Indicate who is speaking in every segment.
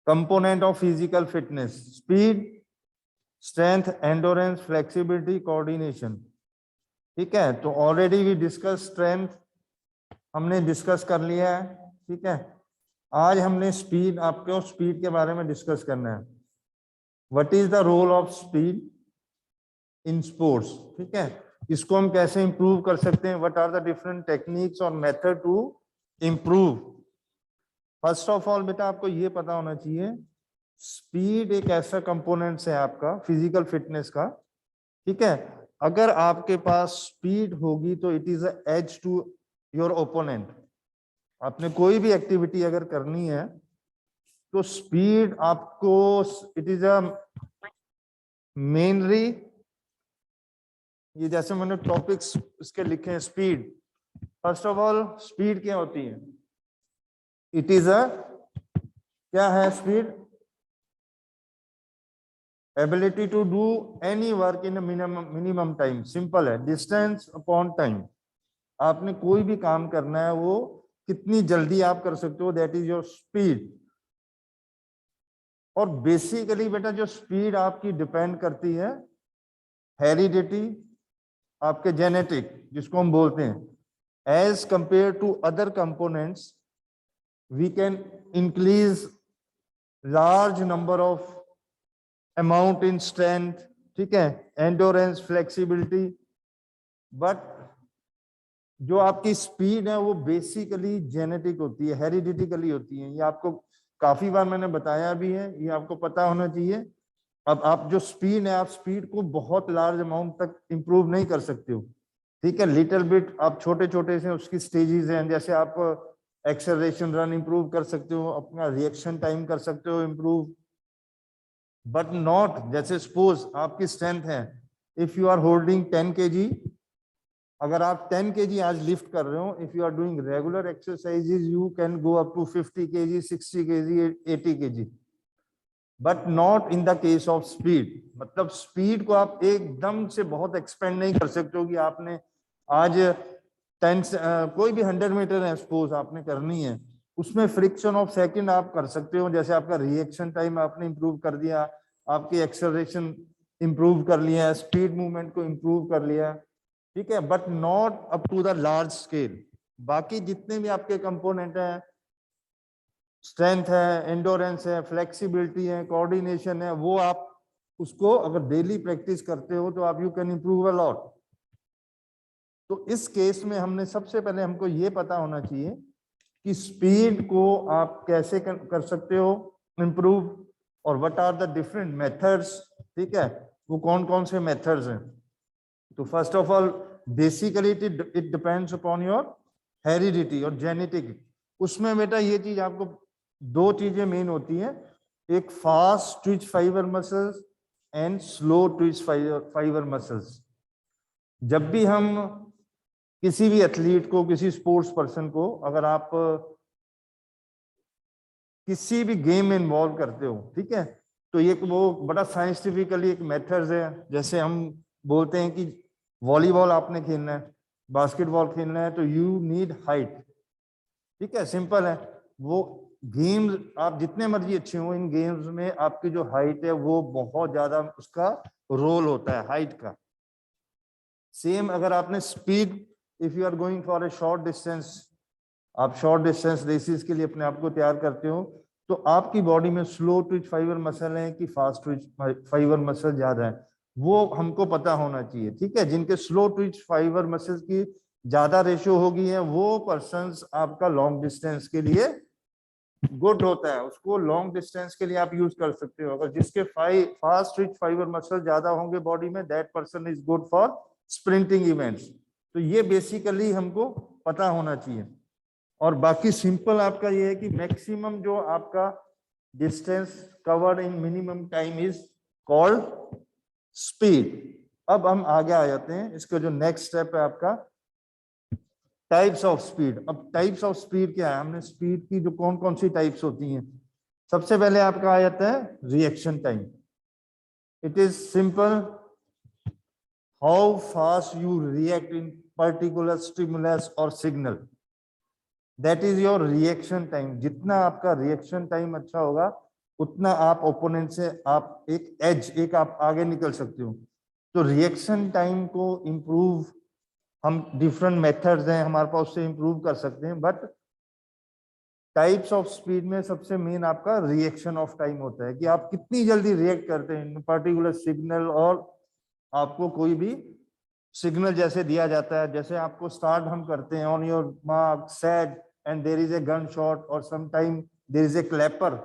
Speaker 1: Component of physical fitness, speed, strength, endurance, flexibility, coordination. ठीक है, तो ऑलरेडी वी डिस्कस स्ट्रेंथ, हमने discuss कर लिया है। ठीक है, आज हमने स्पीड, आपको स्पीड के बारे में डिस्कस करना है। What is the role of speed in sports. ठीक है, इसको हम कैसे इंप्रूव कर सकते हैं, what are the different techniques और method to improve. First of all बेटा आपको ये पता होना चाहिए, स्पीड एक ऐसा कंपोनेंट्स है आपका फिजिकल फिटनेस का। ठीक है, अगर आपके पास स्पीड होगी तो it is as to your opponent. आपने कोई भी एक्टिविटी अगर करनी है तो स्पीड आपको, इट इज अ मेनली, ये जैसे मैंने टॉपिक्स इसके लिखे हैं, speed. First of all speed क्या होती है, इट इज अ, क्या है speed, ability to do any work in minimum time. Simple है, डिस्टेंस अपॉन टाइम। आपने कोई भी काम करना है वो कितनी जल्दी आप कर सकते हो, दैट इज योर स्पीड। और बेसिकली बेटा जो स्पीड आपकी डिपेंड करती है हेरिडिटी, आपके जेनेटिक जिसको हम बोलते हैं, as compare to other components we can increase large number of amount in strength, ठीक है, एंडोरेंस, फ्लेक्सिबिलिटी। बट जो आपकी स्पीड है वो बेसिकली जेनेटिक होती है, हेरिडिटिकली होती है। ये आपको काफी बार मैंने बताया भी है, ये आपको पता होना चाहिए। अब आप जो स्पीड है, आप स्पीड को बहुत लार्ज अमाउंट तक इंप्रूव नहीं कर सकते हो। ठीक है, लिटिल बिट आप छोटे छोटे से उसकी स्टेजेस हैं, जैसे आप एक्सेलरेशन रन इंप्रूव कर सकते हो, अपना रिएक्शन टाइम कर सकते हो इंप्रूव, बट नॉट, जैसे सपोज आपकी स्ट्रेंथ है, if you are holding 10 kg, अगर आप 10 kg आज लिफ्ट कर रहे हो, if you are doing regular exercises you can go up to 50 kg, 60 kg, 80 kg, but not in the case of speed. मतलब स्पीड को आप एकदम से बहुत एक्सपेंड नहीं कर सकते हो कि आपने आज 10 कोई भी 100 मीटर है सपोज आपने करनी है, उसमें फ्रिक्शन ऑफ सेकंड आप कर सकते हो, जैसे आपका रिएक्शन टाइम आपने इंप्रूव कर दिया, आपकी एक्सेलरेशन इंप्रूव कर लिया, स्पीड मूवमेंट को इंप्रूव कर लिया। ठीक है, but not up to the large scale. बाकी जितने भी आपके कंपोनेंट हैं, स्ट्रेंथ है, एंडोरेंस है, फ्लेक्सिबिलिटी है, कोऑर्डिनेशन है, वो आप उसको अगर डेली प्रैक्टिस करते हो तो आप you can improve a lot. तो इस केस में हमने सबसे पहले हमको ये पता होना चाहिए कि स्पीड को आप कैसे कर सकते हो इंप्रूव, और what are the different methods. ठीक है, वो कौन कौन से मेथड्स हैं। तो first of all basically it depends upon your heredity और जेनेटिक। उसमें बेटा ये चीज आपको, दो चीजें मेन होती हैं, एक fast Twitch fibre muscles and slow Twitch fibre muscles. जब भी हम किसी भी एथलीट को, किसी स्पोर्ट्स पर्सन को, अगर आप किसी भी गेम में इन्वॉल्व करते हो, ठीक है, तो ये वो बड़ा साइंटिफिकली एक मेथड्स है। जैसे हम बोलते हैं कि वॉलीबॉल आपने खेलना है, बास्केटबॉल खेलना है, तो यू नीड हाइट। ठीक है, सिंपल है। वो गेम्स आप जितने मर्जी अच्छे हो, इन गेम्स में आपकी जो हाइट है वो बहुत ज्यादा उसका रोल होता है, हाइट का। सेम अगर आपने speed, if you are going for a short distance, आप शॉर्ट डिस्टेंस रेसेस के लिए अपने आप को तैयार करते हो, तो आपकी बॉडी में स्लो ट्विच फाइबर मसल है कि फास्ट ट्विच फाइबर मसल ज्यादा है, वो हमको पता होना चाहिए। ठीक है, जिनके स्लो ट्विच फाइबर मसल की ज्यादा रेशियो होगी है, वो पर्संस आपका लॉन्ग डिस्टेंस के लिए गुड होता है, उसको लॉन्ग डिस्टेंस के लिए आप यूज कर सकते हो। अगर जिसके फास्ट ट्विच फाइबर मसल ज्यादा होंगे बॉडी में, that person is good for sprinting events. तो ये बेसिकली हमको पता होना चाहिए। और बाकी सिंपल आपका ये है कि मैक्सिमम जो आपका distance covered in minimum time is called speed. अब हम आगे आ जाते हैं, इसका जो नेक्स्ट स्टेप है आपका टाइप्स ऑफ स्पीड। अब टाइप्स ऑफ स्पीड क्या है, हमने स्पीड की जो कौन कौन सी टाइप्स होती हैं, सबसे पहले आपका आ जाता है reaction time. It is simple, how fast you react in particular stimulus और signal, that is your reaction time. जितना आपका रिएक्शन टाइम अच्छा होगा, उतना आप ओपोनेंट से आप एक आप आगे निकल सकते हो। तो रिएक्शन टाइम को इम्प्रूव हम डिफरेंट मेथड्स हैं हमारे पास, उससे इम्प्रूव कर सकते हैं, बट टाइप्स ऑफ स्पीड में सबसे मेन आपका रिएक्शन ऑफ टाइम होता है कि आप कितनी जल्दी रिएक्ट करते हैं पर्टिकुलर सिग्नल, और आपको कोई भी सिग्नल जैसे दिया जाता है, जैसे आपको स्टार्ट हम करते हैं on your mark set and there is a gun shot और some time there is a clapper,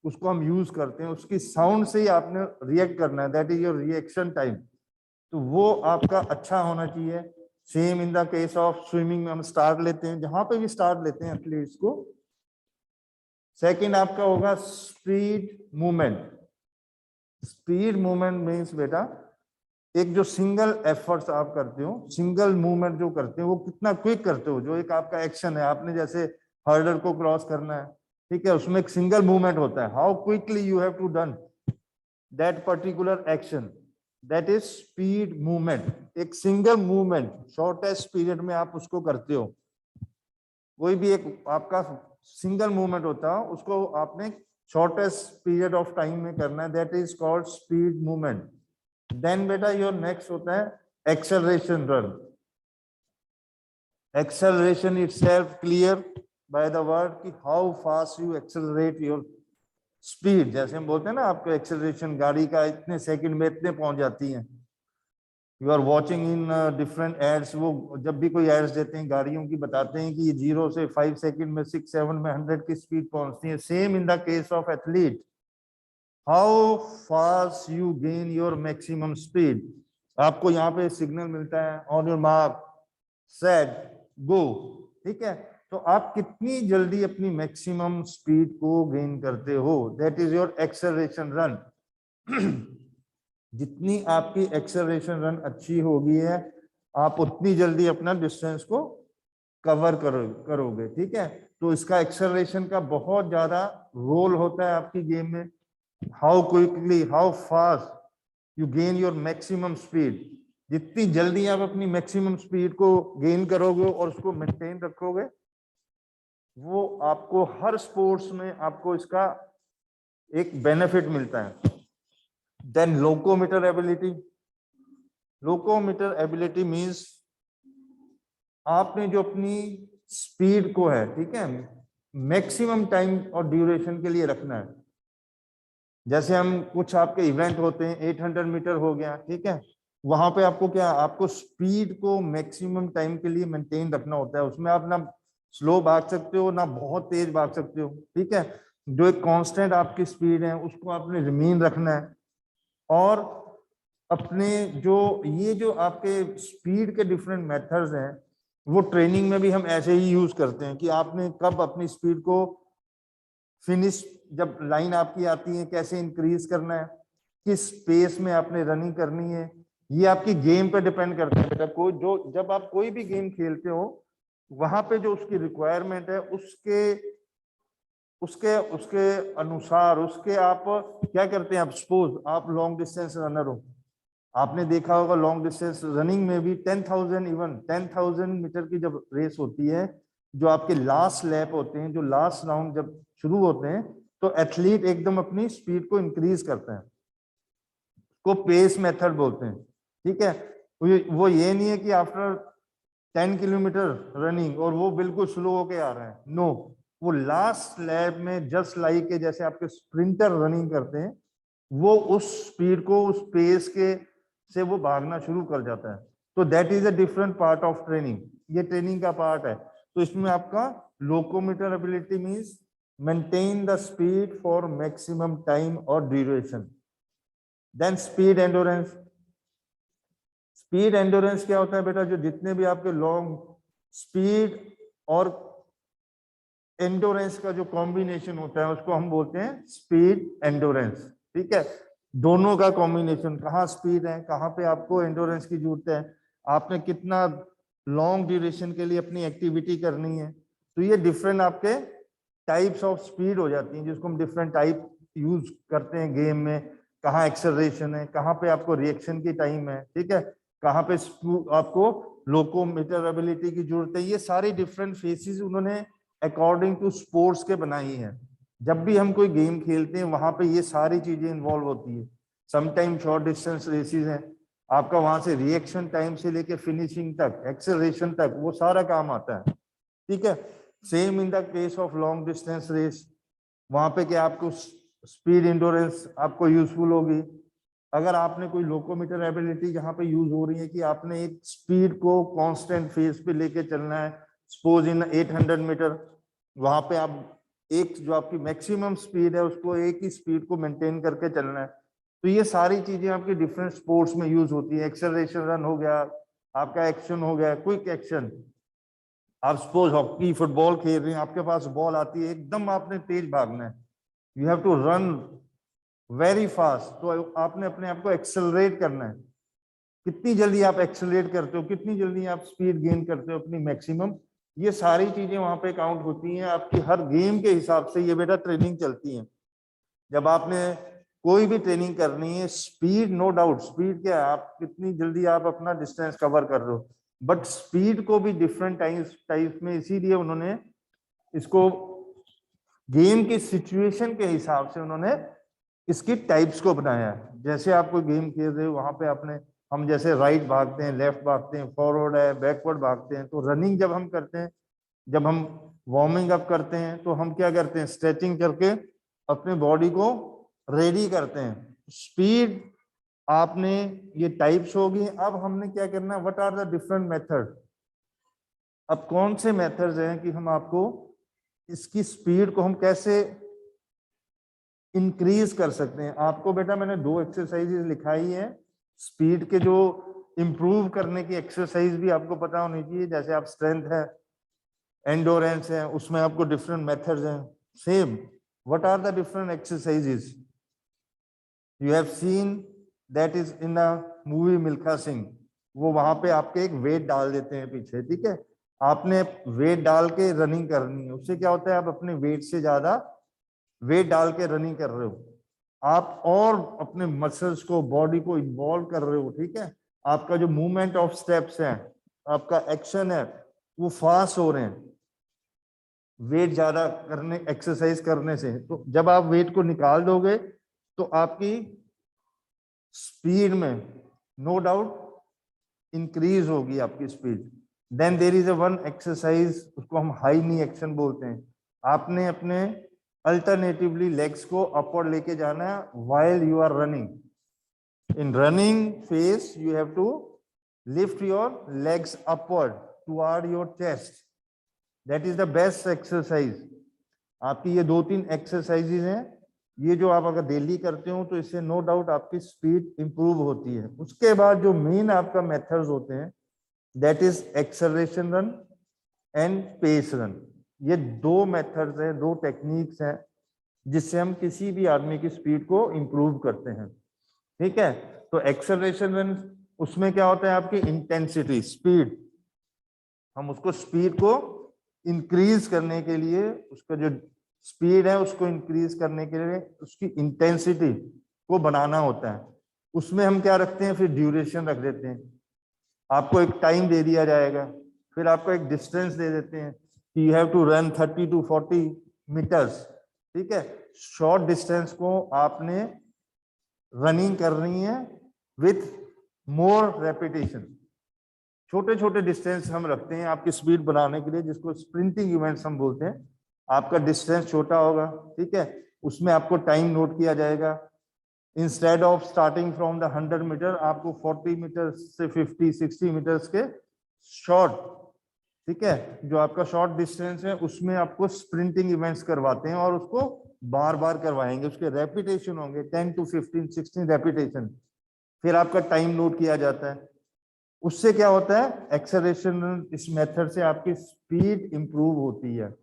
Speaker 1: उसको हम यूज करते हैं, उसकी साउंड से ही आपने रिएक्ट करना है, that is your reaction time. तो वो आपका अच्छा होना चाहिए। Same in the case of swimming में हम स्टार्ट लेते हैं, जहां पे भी स्टार्ट लेते हैं एथलीट्स को। सेकंड आपका होगा speed movement. Speed movement means बेटा एक जो सिंगल एफर्ट्स आप करते हो, सिंगल मूवमेंट जो करते हो वो कितना क्विक करते हो। जो एक आपका एक्शन है, आपने जैसे हर्डर को क्रॉस करना है, ठीक है, उसमें एक सिंगल मूवमेंट होता है, how quickly you have to done that particular action, that is speed movement. एक सिंगल मूवमेंट शॉर्टेस्ट पीरियड में आप उसको करते हो। कोई भी एक आपका सिंगल मूवमेंट होता है, उसको आपने शॉर्टेस्ट पीरियड ऑफ टाइम में करना है, that is called speed movement. Then बेटा योर नेक्स्ट होता है acceleration run. Acceleration itself clear by the word कि how fast you accelerate your speed. जैसे हम बोलते हैं ना, आपको एक्सेलरेशन गाड़ी का इतने सेकंड में इतने पहुंच जाती है। You are watching in different ads, वो जब भी कोई एड्स देते हैं गाड़ियों की, बताते हैं कि ये 0 से 5 सेकंड में 6 7 में 100 की स्पीड पहुंचती है। Same in the case of athlete, how fast you gain your maximum speed. आपको यहाँ पे सिग्नल मिलता है on your mark set go, ठीक है, तो आप कितनी जल्दी अपनी मैक्सिमम स्पीड को गेन करते हो, that is your acceleration run. जितनी आपकी एक्सेलरेशन रन अच्छी होगी है, आप उतनी जल्दी अपना डिस्टेंस को कवर करोगे, ठीक है। तो इसका एक्सेलरेशन का बहुत ज्यादा रोल होता है आपकी गेम में। How quickly, how fast you gain your maximum speed. जितनी जल्दी आप अपनी मैक्सिमम स्पीड को गेन करोगे और उसको मेंटेन रखोगे, वो आपको हर स्पोर्ट्स में आपको इसका एक बेनिफिट मिलता है। Then locomotor ability. Locomotor ability means आपने जो अपनी स्पीड को है, ठीक है, मैक्सिमम टाइम और ड्यूरेशन के लिए रखना है। जैसे हम कुछ आपके इवेंट होते हैं, 800 मीटर हो गया, ठीक है, वहां पे आपको क्या, आपको स्पीड को मैक्सिमम टाइम के लिए मेंटेन रखना होता है। उसमें आप ना स्लो भाग सकते हो, ना बहुत तेज भाग सकते हो, ठीक है। जो एक कांस्टेंट आपकी स्पीड है उसको आपने रिमेन रखना है। और अपने जो आपके स्पीड के डिफरेंट मेथड्स हैं, वो ट्रेनिंग में भी हम ऐसे ही यूज करते हैं कि आपने कब अपनी स्पीड को फिनिश, जब लाइन आपकी आती है, कैसे इंक्रीज करना है, किस पेस में आपने रनिंग करनी है, ये आपकी गेम पे डिपेंड करता है बेटा। कोई जो जब आप कोई भी गेम खेलते हो, वहां पे जो उसकी रिक्वायरमेंट है, उसके उसके उसके अनुसार उसके आप क्या करते हैं। आप सपोज आप लॉन्ग डिस्टेंस रनर हो, आपने देखा होगा लॉन्ग डिस्टेंस रनिंग में भी 10,000 इवन 10,000 मीटर की जब रेस होती है, जो आपके लास्ट लैप होते हैं, जो लास्ट राउंड जब शुरू होते हैं, तो एथलीट एकदम अपनी स्पीड को इंक्रीज करते हैं, को पेस मेथड बोलते हैं, ठीक है। वो ये नहीं है कि आफ्टर 10 किलोमीटर रनिंग और वो बिल्कुल स्लो होके आ रहा है, नो, वो लास्ट लैप में जस्ट लाइक के जैसे आपके स्प्रिंटर रनिंग करते हैं, वो उस स्पीड को, उस पेस के से वो भागना शुरू कर जाता है। तो that is a different part of training, ये ट्रेनिंग का पार्ट है। तो इसमें आपका locomotor ability means maintain the speed for maximum time और duration. Then speed endurance. Speed endurance क्या होता है बेटा, जो जितने भी आपके लॉन्ग स्पीड और एंडोरेंस का जो कॉम्बिनेशन होता है, उसको हम बोलते हैं स्पीड एंडोरेंस, ठीक है। दोनों का कॉम्बिनेशन, कहाँ स्पीड है, कहाँ पे आपको एंडोरेंस की जरूरत है, आपने कितना लॉन्ग ड्यूरेशन के लिए अपनी एक्टिविटी करनी है। तो ये डिफरेंट आपके टाइप्स ऑफ स्पीड हो जाती हैं, जिसको हम डिफरेंट टाइप यूज करते हैं गेम में। कहाँ एक्सेलरेशन है, कहाँ पे आपको रिएक्शन की टाइम है, ठीक है, कहाँ पे आपको लोकोमीटर एबिलिटी की जरूरत है। ये सारी डिफरेंट फेसेस उन्होंने अकॉर्डिंग टू स्पोर्ट्स के बनाई है। जब भी हम कोई गेम खेलते हैं वहां पे ये सारी चीजें इन्वॉल्व होती है। समटाइम शॉर्ट डिस्टेंस रेसेस हैं, आपका वहां से रिएक्शन टाइम से लेके फिनिशिंग तक, एक्सेलरेशन तक, वो सारा काम आता है, ठीक है। Same in the case of long distance race, वहां पे क्या आपको स्पीड इंडोरेंस आपको यूजफुल होगी। अगर आपने कोई लोकोमीटर एबिलिटी जहां पे यूज हो रही है कि आपने एक स्पीड को कांस्टेंट फेज पे लेके चलना है, सपोज इन 800 मीटर, वहां पे आप एक जो आपकी मैक्सिमम स्पीड है उसको एक ही स्पीड को मेंटेन करके चलना है। तो ये सारी चीजें आपकी डिफरेंट स्पोर्ट्स में यूज होती है। एक्सेलरेशन रन हो गया, आपका एक्शन हो गया, क्विक एक्शन। आप सपोज हॉकी फुटबॉल खेल रहे हैं, आपके पास बॉल आती है, एकदम आपने तेज भागना है, you have to run very fast, तो आपने अपने आप को एक्सेलरेट करना है। कितनी जल्दी आप एक्सेलरेट करते हो, कितनी जल्दी आप स्पीड गेन करते हो अपनी मैक्सिमम, ये सारी चीजें वहां पे काउंट होती हैं आपकी हर गेम के हिसाब से। ये बेटा ट्रेनिंग चलती है जब आपने कोई भी ट्रेनिंग करनी है। स्पीड नो डाउट, स्पीड क्या है, आप कितनी जल्दी आप अपना डिस्टेंस कवर कर रहे हो, बट स्पीड को भी डिफरेंट टाइप्स में, इसीलिए उन्होंने इसको गेम की सिचुएशन के हिसाब से उन्होंने इसकी टाइप्स को बनाया है। जैसे आप कोई गेम खेल रहे हो, वहां पे आपने, हम जैसे राइट भागते हैं, लेफ्ट भागते हैं, फॉरवर्ड है, बैकवर्ड भागते हैं, तो रनिंग जब हम करते हैं, जब हम वार्मिंग अप करते हैं, तो हम क्या करते हैं, स्ट्रेचिंग करके अपने बॉडी को रेडी करते हैं। स्पीड आपने ये टाइप्स होगी। अब हमने क्या करना है, what are the different method. अब कौन से मेथड्स हैं कि हम आपको इसकी स्पीड को हम कैसे इंक्रीज कर सकते हैं। आपको बेटा मैंने 2 एक्सरसाइजेज लिखाई है स्पीड के, जो इंप्रूव करने की एक्सरसाइज भी आपको पता होनी चाहिए। जैसे आप स्ट्रेंथ है, एंडोरेंस है, उसमें आपको डिफरेंट मेथड्स हैं। Same, what are the different exercises you have seen, that is in the movie Milkha Singh. वो वहां पे आपके एक वेट डाल देते हैं पीछे, ठीक है, आपने वेट डाल के रनिंग करनी है। उससे क्या होता है, आप अपने वेट से ज्यादा वेट डाल के रनिंग कर रहे हो, आप और अपने मसल्स को, बॉडी को इन्वॉल्व कर रहे हो, ठीक है। आपका जो मूवमेंट ऑफ स्टेप्स है, आपका एक्शन है, वो फास्ट हो रहे हैं वेट ज्यादा करने, एक्सरसाइज करने से। तो जब आप वेट को निकाल दोगे तो आपकी स्पीड में नो डाउट इंक्रीज होगी आपकी speed. Then there is a one exercise, उसको हम हाई नी एक्शन बोलते हैं। आपने अपने अल्टरनेटिवली लेग्स को अपवर्ड लेके जाना है while you are running. In running phase you have to lift your legs upward toward your chest, that is the best exercise. आपकी ये 2-3 एक्सरसाइजेज हैं, ये जो आप अगर डेली करते हो तो इससे नो डाउट आपकी स्पीड इंप्रूव होती है। उसके बाद जो मेन आपका मेथड्स होते हैं, that is acceleration run and pace run. ये 2 मेथड्स हैं, 2 टेक्निक्स हैं जिससे हम किसी भी आदमी की स्पीड को इंप्रूव करते हैं, ठीक है। तो एक्सेलरेशन रन, उसमें क्या होता है, आपकी इंटेंसिटी, स्पीड, हम उसको स्पीड को इंक्रीज करने के लिए, उसका जो स्पीड है उसको इंक्रीज करने के लिए उसकी इंटेंसिटी को बनाना होता है। उसमें हम क्या रखते हैं, फिर ड्यूरेशन रख देते हैं। आपको एक टाइम दे दिया जाएगा, फिर आपको एक डिस्टेंस दे देते हैं कि you have to run 30 to 40 metres, ठीक है। शॉर्ट डिस्टेंस को आपने रनिंग कर रही है विथ मोर रेपिटेशन। छोटे छोटे डिस्टेंस हम रखते हैं आपकी स्पीड बनाने के लिए, जिसको स्प्रिंटिंग इवेंट्स हम बोलते हैं। आपका डिस्टेंस छोटा होगा, ठीक है, उसमें आपको टाइम नोट किया जाएगा। Instead of starting from the 100 metre, आपको 40 मीटर से 50-60 मीटर्स के शॉर्ट, ठीक है, जो आपका शॉर्ट डिस्टेंस है उसमें आपको स्प्रिंटिंग इवेंट्स करवाते हैं और उसको बार बार करवाएंगे। उसके रेपिटेशन होंगे 10 to 15, 16 रेपिटेशन, फिर आपका टाइम नोट किया जाता है। उससे क्या होता है, एक्सेलरेशन, इस मेथड से आपकी स्पीड इंप्रूव होती है।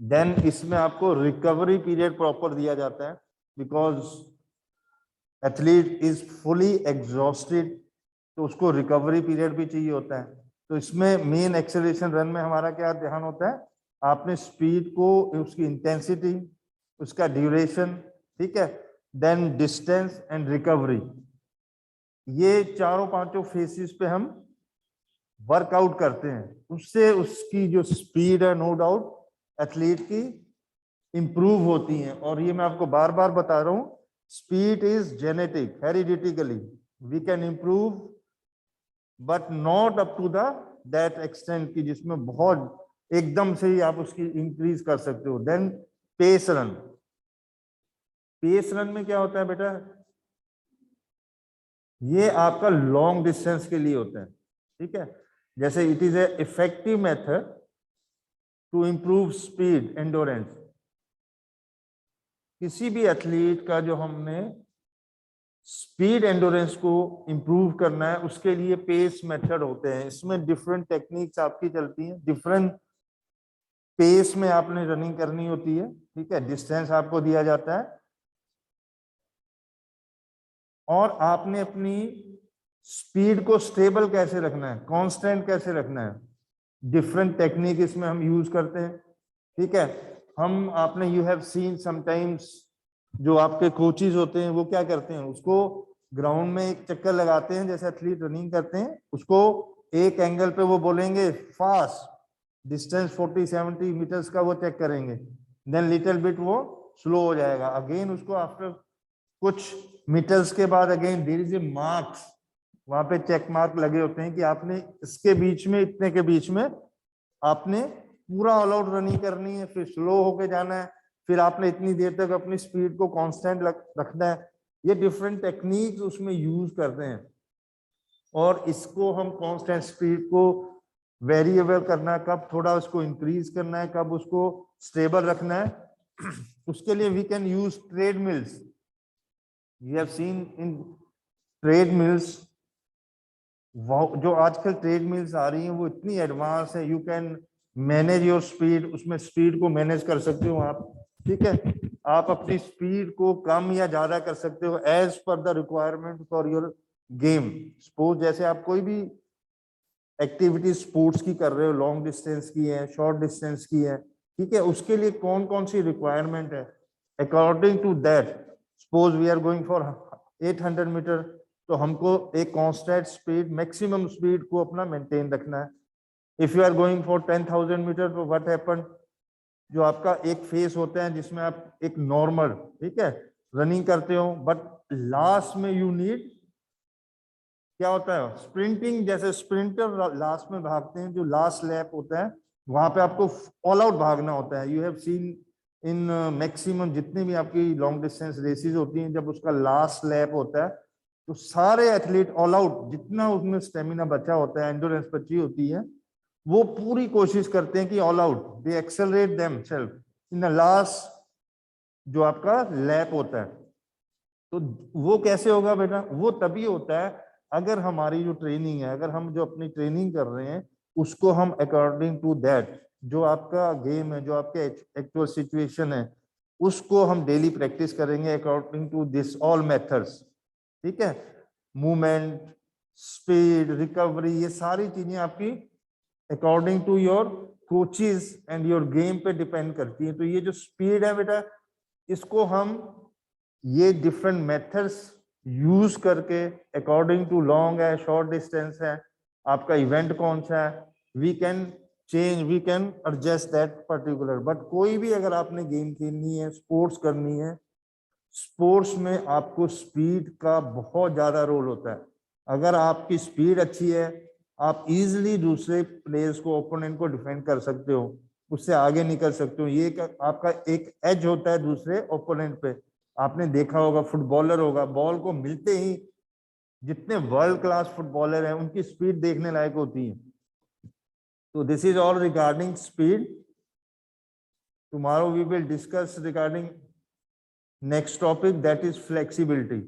Speaker 1: देन इसमें आपको रिकवरी पीरियड प्रॉपर दिया जाता है, because athlete is fully exhausted, तो उसको रिकवरी पीरियड भी चाहिए होता है। तो इसमें मेन एक्सेलरेशन रन में हमारा क्या ध्यान होता है, आपने स्पीड को, उसकी इंटेंसिटी, उसका ड्यूरेशन, ठीक है, देन डिस्टेंस एंड रिकवरी, ये चारों पांचों फेसिस पे हम वर्कआउट करते हैं। उससे उसकी जो स्पीड है नो डाउट एथलीट की इंप्रूव होती हैं। और ये मैं आपको बार बार बता रहा हूँ, speed is genetic, hereditarily we can improve, but not up to the that extent की जिसमें बहुत एकदम से ही आप उसकी इंक्रीज कर सकते हो। Then pace run, pace run में क्या होता है बेटा, ये आपका लॉन्ग डिस्टेंस के लिए होता है, ठीक है। जैसे it is a effective method to improve speed endurance. किसी भी एथलीट का जो हमने स्पीड एंडोरेंस को इंप्रूव करना है उसके लिए पेस मेथड होते हैं। इसमें डिफरेंट टेक्निक्स आपकी चलती हैं, डिफरेंट पेस में आपने रनिंग करनी होती है, ठीक है। डिस्टेंस आपको दिया जाता है और आपने अपनी स्पीड को स्टेबल कैसे रखना है, कांस्टेंट कैसे रखना है, डिफरेंट टेक्निक इसमें हम यूज करते हैं, ठीक है। हम आपने यू हैव सीन समटाइम्स जो आपके कोचेज होते हैं वो क्या करते हैं, उसको ग्राउंड में एक चक्कर लगाते हैं, जैसे एथलीट रनिंग करते हैं उसको एक एंगल पे वो बोलेंगे फास्ट, डिस्टेंस 40-70 मीटर्स का वो चेक करेंगे, देन लिटिल बिट वो स्लो हो जाएगा, अगेन उसको आफ्टर कुछ मीटर्स के बाद again there is a marks, वहां पे चेक मार्क लगे होते हैं कि आपने इसके बीच में, इतने के बीच में आपने पूरा ऑल आउट रनिंग करनी है, फिर स्लो होके जाना है, फिर आपने इतनी देर तक अपनी स्पीड को कांस्टेंट रखना है। ये डिफरेंट टेक्निक्स उसमें यूज करते हैं और इसको हम कांस्टेंट स्पीड को वेरिएबल करना है, कब थोड़ा उसको इंक्रीज करना है, कब उसको स्टेबल रखना है, उसके लिए we can use treadmills. You have seen in treadmills, जो आजकल ट्रेड मिल्स आ रही हैं वो इतनी एडवांस है, you can manage your speed, उसमें स्पीड को मैनेज कर सकते हो आप, ठीक है। आप अपनी स्पीड को कम या ज्यादा कर सकते हो as per the requirement for your game. Suppose जैसे आप कोई भी एक्टिविटी स्पोर्ट्स की कर रहे हो, लॉन्ग डिस्टेंस की है, शॉर्ट डिस्टेंस की है, ठीक है, उसके लिए कौन कौन सी रिक्वायरमेंट है, according to that suppose we are going for 800 metre, तो हमको एक कांस्टेंट स्पीड, मैक्सिमम स्पीड को अपना मेंटेन रखना है। If you are going for 10,000 metre, तो व्हाट हैपन, जो आपका एक फेस होता है जिसमें आप एक नॉर्मल, ठीक है, रनिंग करते हो, बट लास्ट में यू नीड क्या होता है, स्प्रिंटिंग, जैसे स्प्रिंटर लास्ट में भागते हैं, जो लास्ट लैप होता है वहां पे आपको ऑल आउट भागना होता है। You have seen in maximum जितनी भी आपकी लॉन्ग डिस्टेंस रेसेस होती हैं, जब उसका लास्ट लैप होता है तो सारे एथलीट ऑल आउट, जितना उसमें स्टेमिना बचा होता है, एंडोरेंस बची होती है, वो पूरी कोशिश करते हैं कि all out, they accelerate themselves in the last जो आपका लैप होता है। तो वो कैसे होगा बेटा, वो तभी होता है अगर हमारी जो ट्रेनिंग है, अगर हम जो अपनी ट्रेनिंग कर रहे हैं उसको हम अकॉर्डिंग टू दैट, जो आपका गेम है, जो आपके एक्चुअल सिचुएशन है, उसको हम डेली प्रैक्टिस करेंगे according to this all methods, ठीक है। मूवमेंट, स्पीड, रिकवरी, ये सारी चीजें आपकी according to your coaches and your game पे डिपेंड करती है। तो ये जो स्पीड है बेटा, इसको हम ये डिफरेंट मेथड्स यूज करके अकॉर्डिंग टू लॉन्ग है, शॉर्ट डिस्टेंस है, आपका इवेंट कौन सा है, we can change, we can adjust that particular. But कोई भी अगर आपने गेम खेलनी है, स्पोर्ट्स करनी है, स्पोर्ट्स में आपको स्पीड का बहुत ज्यादा रोल होता है। अगर आपकी स्पीड अच्छी है, आप इजीली दूसरे प्लेयर्स को, ओपोनेंट को डिफेंड कर सकते हो, उससे आगे निकल सकते हो। ये आपका एक एज होता है दूसरे ओपोनेंट पे। आपने देखा होगा, फुटबॉलर होगा, बॉल को मिलते ही जितने वर्ल्ड क्लास फुटबॉलर हैं उनकी स्पीड देखने लायक होती है। तो this is all regarding speed. Tomorrow we will discuss regarding next topic, that is flexibility.